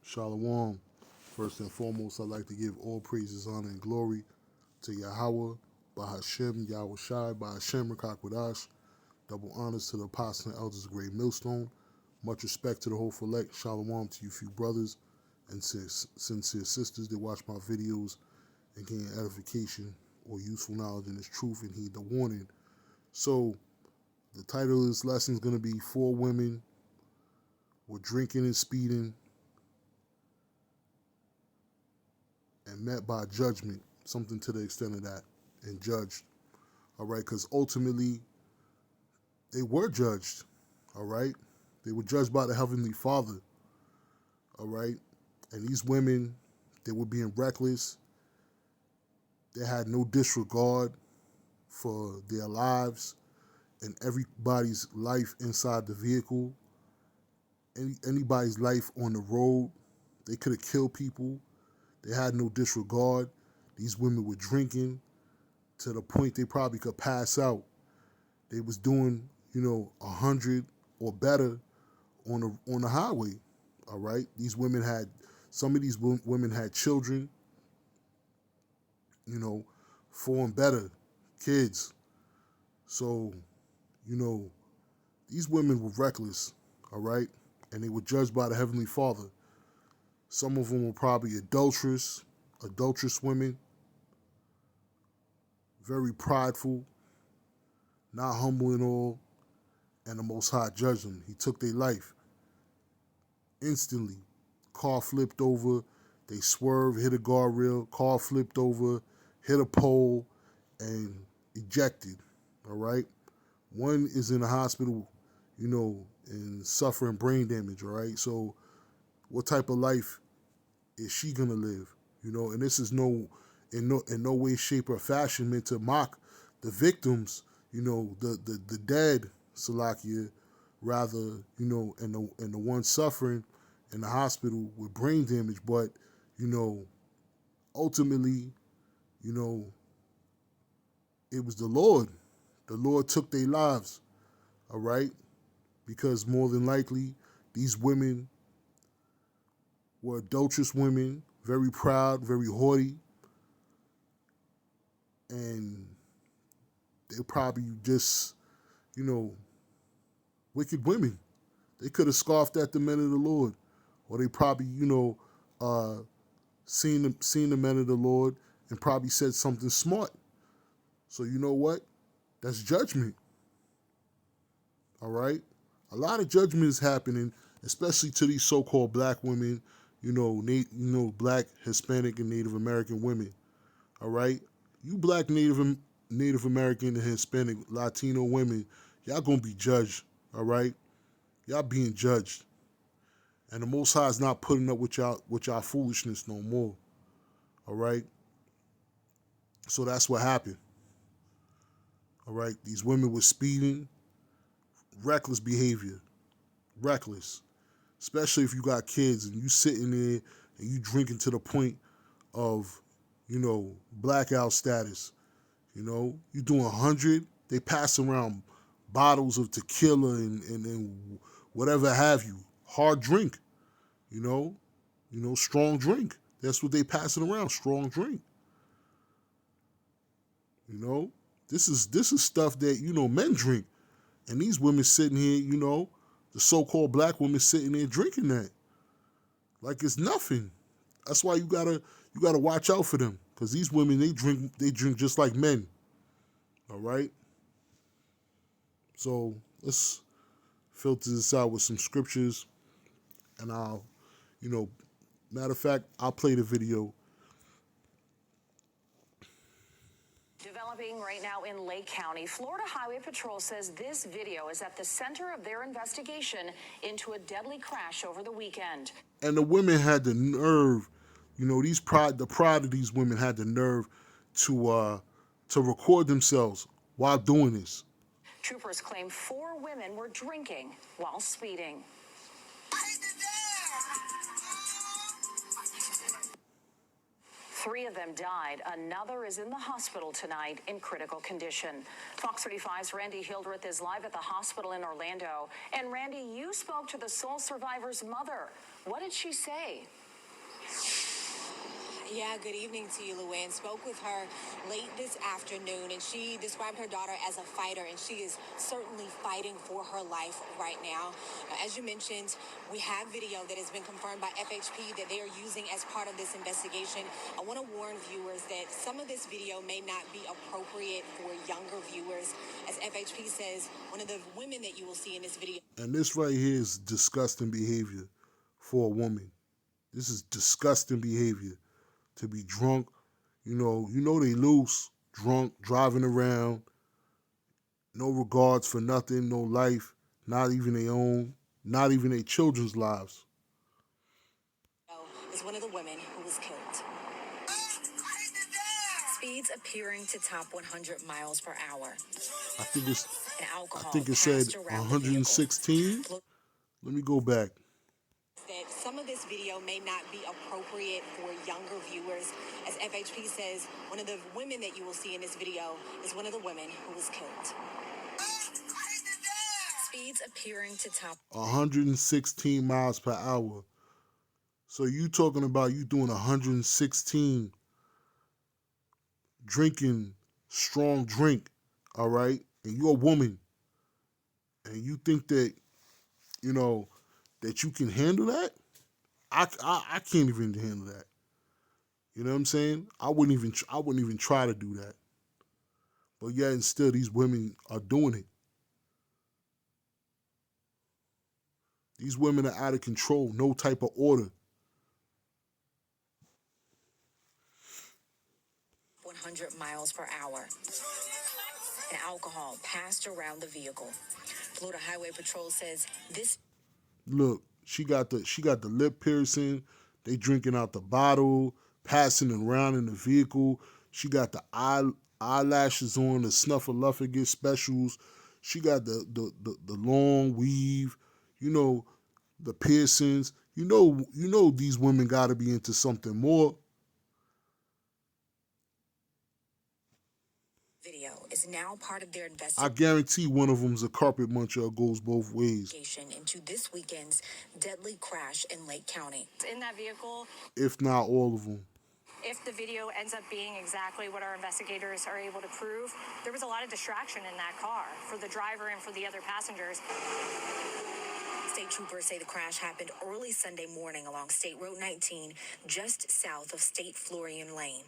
Shalom. First and foremost, I'd like to give all praises, honor, and glory to Yahweh, Bahashem, Yahweh Shai, Bahashem, Rakakwadash. Double honors to the apostles and elders of Great Millstone. Much respect to the whole select. Shalom to you few brothers and sincere sisters that watch my videos and gain edification or useful knowledge in this truth and heed the warning. So, the title of this lesson is going to be Four Women Were Drinking and Speeding and Met by Judgment, something to the extent of that, and judged. All right, because ultimately they were judged. All right, they were judged by the Heavenly Father. All right, and these women, they were being reckless. They had no disregard for their lives and everybody's life inside the vehicle, anybody's life on the road. They could have killed people. They had no disregard. These women were drinking to the point they probably could pass out. They was doing, 100 or better on the highway. All right. Some of these women had children, 4 and better kids. So, these women were reckless. All right. And they were judged by the Heavenly Father. Some of them were probably adulterous women, very prideful, not humble at all, and the Most High judged them. He took their life instantly. Car flipped over, they swerved, hit a guardrail, car flipped over, hit a pole, and ejected. All right? One is in the hospital, and suffering brain damage. All right? So, what type of life is she gonna live? And this is in no way, shape, or fashion meant to mock the victims, the dead, Salakia, rather, and the one suffering in the hospital with brain damage. But, ultimately, it was the Lord. The Lord took their lives, all right? Because more than likely, these women were adulterous women, very proud, very haughty, and they're probably just, wicked women. They could have scoffed at the men of the Lord, or they probably, seen the men of the Lord and probably said something smart. So you know what? That's judgment. All right? A lot of judgment is happening, especially to these so-called black women, black, Hispanic, and Native American women. All right? You black, Native American, and Hispanic, Latino women, y'all gonna be judged. All right? Y'all being judged. And the Most High is not putting up with y'all foolishness no more. All right? So that's what happened. All right? These women were speeding, reckless behavior. Reckless. Especially if you got kids and you sitting there and you drinking to the point of, blackout status. You doing 100, they pass around bottles of tequila and whatever have you. Hard drink, strong drink. That's what they passing around, strong drink. This is stuff that, men drink. And these women sitting here, the so-called black women sitting there drinking that. Like it's nothing. That's why you gotta watch out for them. Because these women, they drink just like men. All right? So let's filter this out with some scriptures. And I'll, matter of fact, I'll play the video. Developing right now in Lake County, Florida Highway Patrol says this video is at the center of their investigation into a deadly crash over the weekend. And the women had the nerve, the pride of these women had the nerve to record themselves while doing this. Troopers claim 4 women were drinking while speeding. 3 of them died. Another is in the hospital tonight in critical condition. Fox 35's Randy Hildreth is live at the hospital in Orlando. And Randy, you spoke to the sole survivor's mother. What did she say? Yeah, good evening to you, Luann. Spoke with her late this afternoon, and she described her daughter as a fighter, and she is certainly fighting for her life right now. As you mentioned, we have video that has been confirmed by FHP that they are using as part of this investigation. I want to warn viewers that some of this video may not be appropriate for younger viewers. As FHP says, one of the women that you will see in this video. And this right here is disgusting behavior for a woman. This is disgusting behavior. To be drunk, you know they loose, drunk, driving around, no regards for nothing, no life, not even their own, not even their children's lives. Is one of the women who was killed. Speeds appearing to top 100 miles per hour. I think Alcohol it said passed around the 116. vehicle. Let me go back. That some of this video may not be appropriate for younger viewers. As FHP says, one of the women that you will see in this video is one of the women who was killed. Speeds appearing to top 116 miles per hour. So you talking about you doing 116, drinking strong drink, all right? And you're a woman. And you think that, that you can handle that? I can't even handle that. You know what I'm saying? I wouldn't even try to do that. But yet and still these women are doing it. These women are out of control, no type of order. 100 miles per hour. And alcohol passed around the vehicle. Florida Highway Patrol says this. Look, she got the lip piercing. They drinking out the bottle, passing it around in the vehicle. She got the eyelashes on, the Snuffleupagus specials. She got the long weave. The piercings. These women got to be into something more. Video is now part of their I investigation guarantee one of them's a carpet muncher. Goes both ways. into this weekend's deadly crash in Lake County. In that vehicle, If not all of them. if the video ends up being exactly what our investigators are able to prove, there was a lot of distraction in that car for the driver and for the other passengers. State troopers say the crash happened early Sunday morning along State Road 19, just south of State Florian Lane.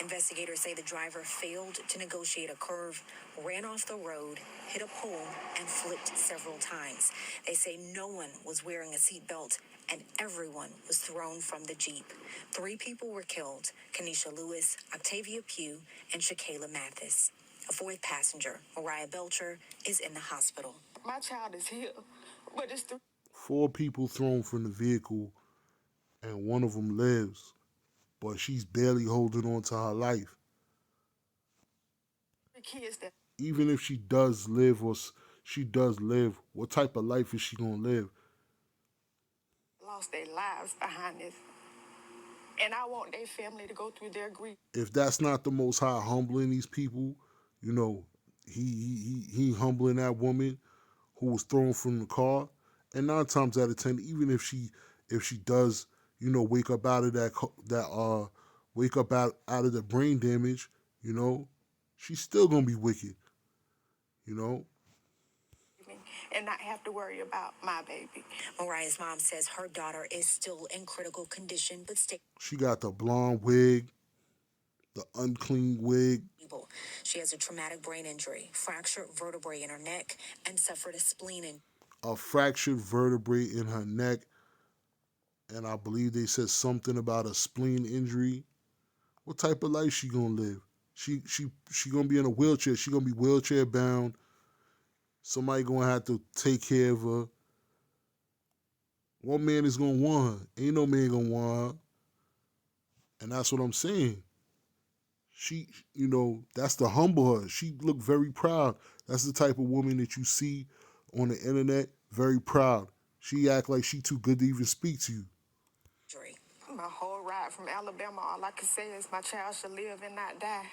Investigators say the driver failed to negotiate a curve, ran off the road, hit a pole, and flipped several times. They say no one was wearing a seatbelt and everyone was thrown from the Jeep. 3 people were killed: Kenesha Lewis, Octavia Pugh, and Shakayla Mathis. A 4th passenger, Mariah Belcher, is in the hospital. My child is here, but it's 4 people thrown from the vehicle, and one of them lives. But she's barely holding on to her life. the kids that Even if she does live, what type of life is she going to live? lost their lives behind this. And I want their family to go through their grief. If that's not the Most High humbling these people, he humbling that woman who was thrown from the car. And 9 times out of 10, even if she does, wake up out of out of the brain damage, she's still gonna be wicked, And not have to worry about my baby. Mariah's mom says her daughter is still in critical condition, but stable. She got the blonde wig, the unclean wig. She has a traumatic brain injury, fractured vertebrae in her neck, and suffered a spleen injury. A fractured vertebrae in her neck, and I believe they said something about a spleen injury. What type of life she gonna live? She gonna be in a wheelchair. She gonna be wheelchair bound. Somebody gonna have to take care of her. One man is gonna want her. Ain't no man gonna want her. And that's what I'm saying. She, that's to humble her. She looked very proud. That's the type of woman that you see on the internet, very proud. She act like she too good to even speak to you. My whole ride from Alabama, all I can say is my child should live and not die.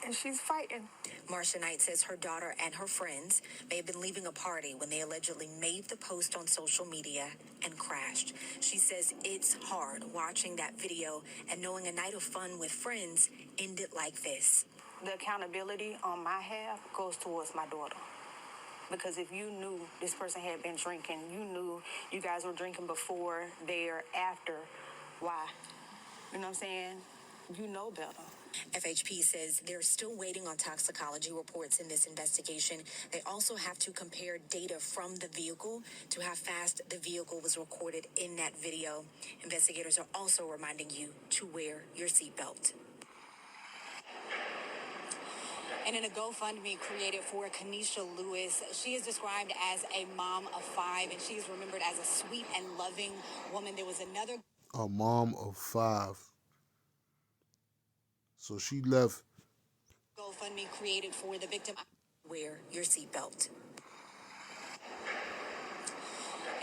and she's fighting. Marcia Knight says her daughter and her friends may have been leaving a party when they allegedly made the post on social media and crashed. She says it's hard watching that video and knowing a night of fun with friends ended like this. The accountability on my half goes towards my daughter. Because if you knew this person had been drinking, you knew you guys were drinking before, there, after, why? You know what I'm saying? You know better. FHP says they're still waiting on toxicology reports in this investigation. They also have to compare data from the vehicle to how fast the vehicle was recorded in that video. Investigators are also reminding you to wear your seatbelt. And in a GoFundMe created for Kenesha Lewis, she is described as a mom of 5, and she is remembered as a sweet and loving woman. There was another A mom of 5. So she left. GoFundMe created for the victim. Wear your seatbelt.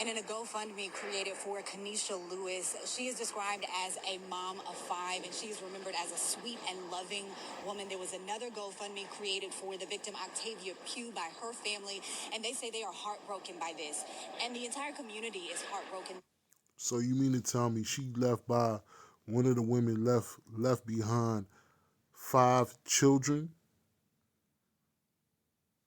And in a GoFundMe created for Kenesha Lewis, she is described as a mom of 5, and she is remembered as a sweet and loving woman. There was another GoFundMe created for the victim, Octavia Pugh, by her family, and they say they are heartbroken by this. And the entire community is heartbroken. So you mean to tell me she left by one of the women left behind 5 children,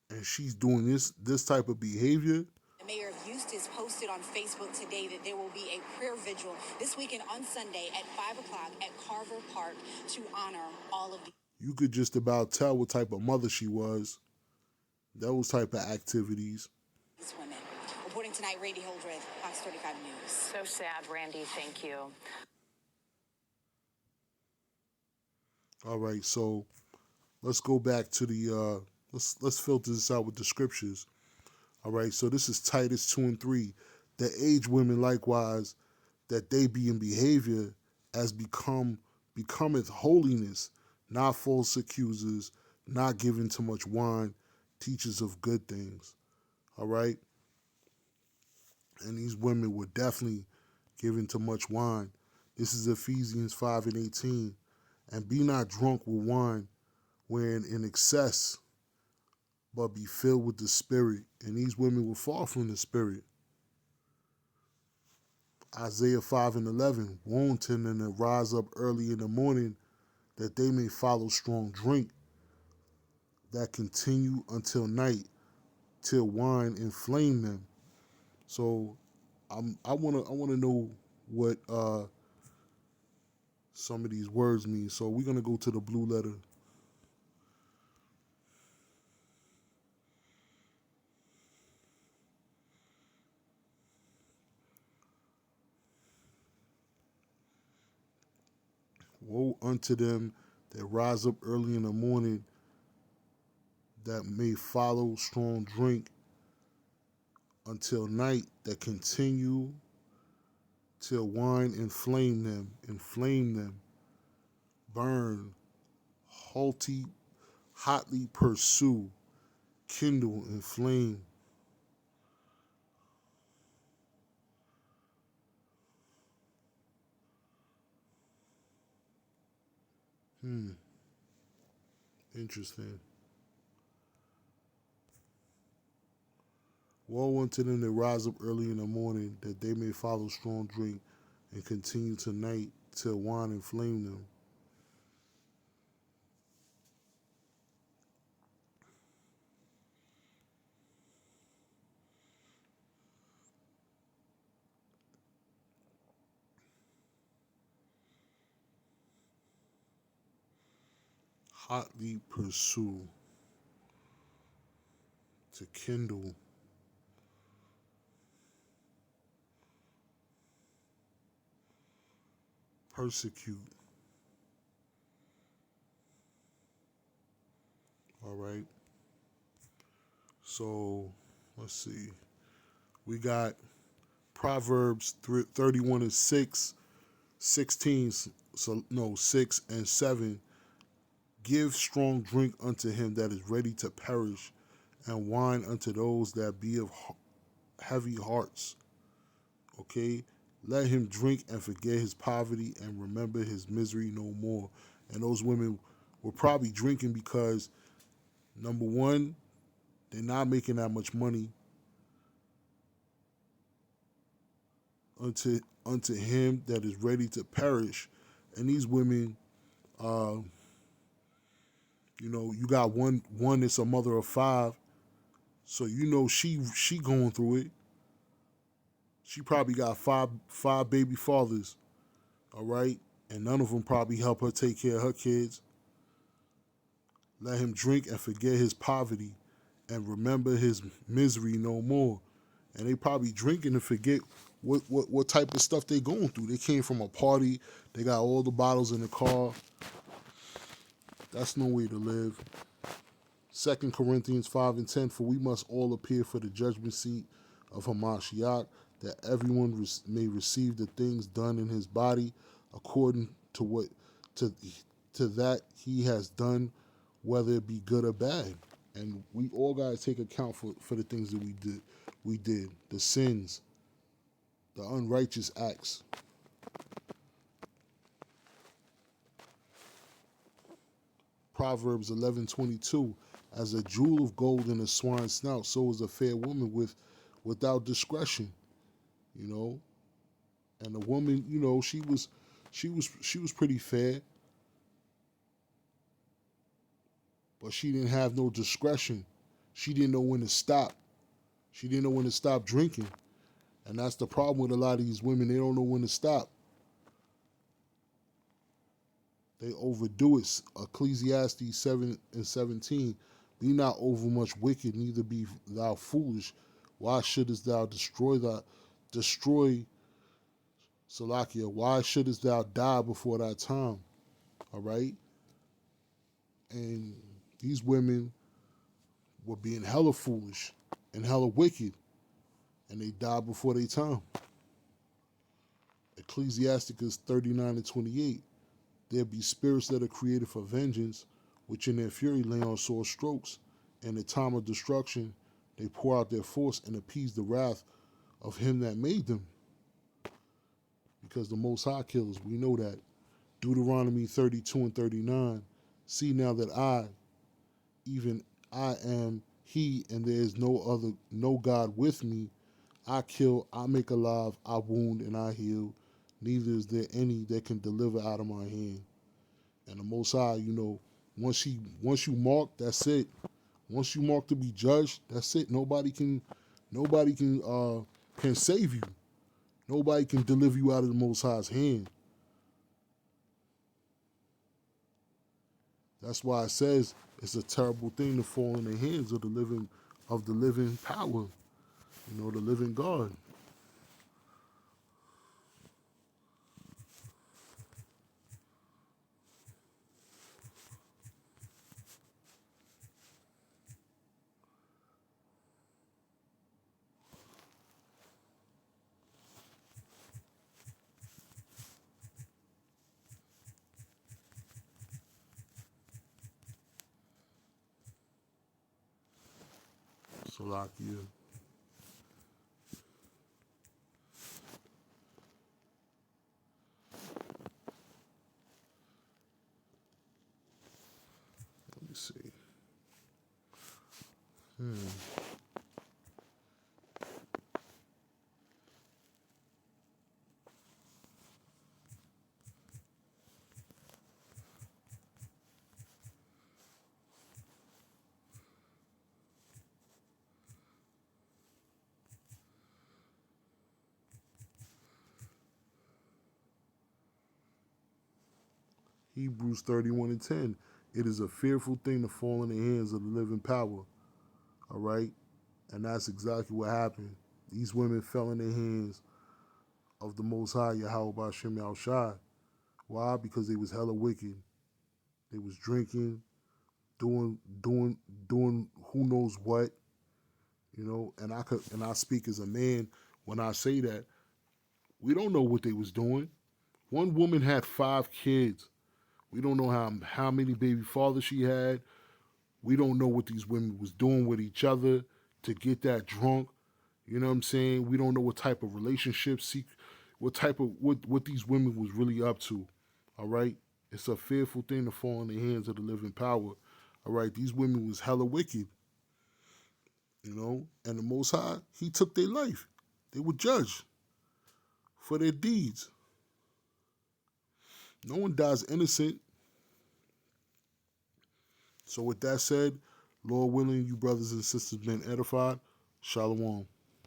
and she's doing this type of behavior? The mayor of Eustis posted on Facebook today that there will be a prayer vigil this weekend on Sunday at 5 o'clock at Carver Park to honor all of You could just about tell what type of mother she was. Those type of activities. these women. Reporting tonight, Randy Hildreth, Fox 35 News. So sad, Randy. Thank you. All right, so let's go back to the let's filter this out with the scriptures. All right, so this is Titus 2:3. That age women likewise, that they be in behavior as becometh holiness, not false accusers, not given to much wine, teachers of good things. All right, and these women were definitely given to much wine. This is Ephesians 5:18. And be not drunk with wine, wherein in excess, but be filled with the Spirit. And these women were far from the Spirit. Isaiah 5:11, woe unto them that rise up early in the morning, that they may follow strong drink, that continue until night, till wine inflame them. So I wanna know what some of these words mean. So we're gonna go to the blue letter. Woe unto them that rise up early in the morning, that may follow strong drink until night, that continue till wine inflame them, burn, hotly pursue, kindle, inflame. Interesting. Woe unto them that rise up early in the morning, that they may follow strong drink and continue tonight till wine inflame them. Hotly pursue, to kindle, persecute. All right. So let's see. We got Proverbs 31:6, 16, so no, 6 and 7. Give strong drink unto him that is ready to perish, and wine unto those that be of heavy hearts. Okay? Let him drink and forget his poverty and remember his misery no more. And those women were probably drinking because, number one, they're not making that much money unto him that is ready to perish. And these women, you got one that's a mother of five, so she going through it. She probably got five baby fathers, all right, and none of them probably help her take care of her kids. Let him drink and forget his poverty and remember his misery no more. And they probably drinking to forget what type of stuff they going through. They came from a party. They got all the bottles in the car. That's no way to live. 2 Corinthians 5 and 10, for we must all appear for the judgment seat of Hamashiach, that everyone may receive the things done in his body according to what to that he has done, whether it be good or bad. And we all got to take account for the things that we did, the sins, the unrighteous acts. Proverbs 11:22, as a jewel of gold in a swine's snout, so is a fair woman without discretion. You know, and the woman, she was pretty fair, but she didn't have no discretion. She didn't know when to stop. She didn't know when to stop drinking. And that's the problem with a lot of these women. They don't know when to stop. They overdo it. Ecclesiastes 7 and 17. Be not overmuch wicked, neither be thou foolish. Why shouldest thou destroy Salakia? Why shouldest thou die before thy time? All right? And these women were being hella foolish and hella wicked, and they died before their time. Ecclesiasticus 39 and 28. There be spirits that are created for vengeance, which in their fury lay on sore strokes. In the time of destruction, they pour out their force and appease the wrath of him that made them. Because the Most High kills, we know that. Deuteronomy 32 and 39. See now that I, even I am he, and there is no God with me. I kill, I make alive, I wound, and I heal. Neither is there any that can deliver out of my hand. And the Most High, once you mark, that's it. Once you mark to be judged, that's it. Nobody can save you. Nobody can deliver you out of the Most High's hand. That's why it says it's a terrible thing to fall in the hands of the living power, the living God. Salakia. Let me see. Hebrews 31 and 10. It is a fearful thing to fall in the hands of the living power. All right? And that's exactly what happened. These women fell in the hands of the Most High, Yahweh B'Shem Yahushai. Why? Because they was hella wicked. They was drinking, doing who knows what, and I speak as a man when I say that. We don't know what they was doing. One woman had 5 kids. We don't know how many baby fathers she had. We don't know what these women was doing with each other to get that drunk. You know what I'm saying? We don't know what type of relationships, what these women was really up to. All right? It's a fearful thing to fall in the hands of the living power. All right, these women was hella wicked, and the Most High, he took their life. They were judged for their deeds. No one dies innocent. So with that said, Lord willing, you brothers and sisters been edified. Shalom.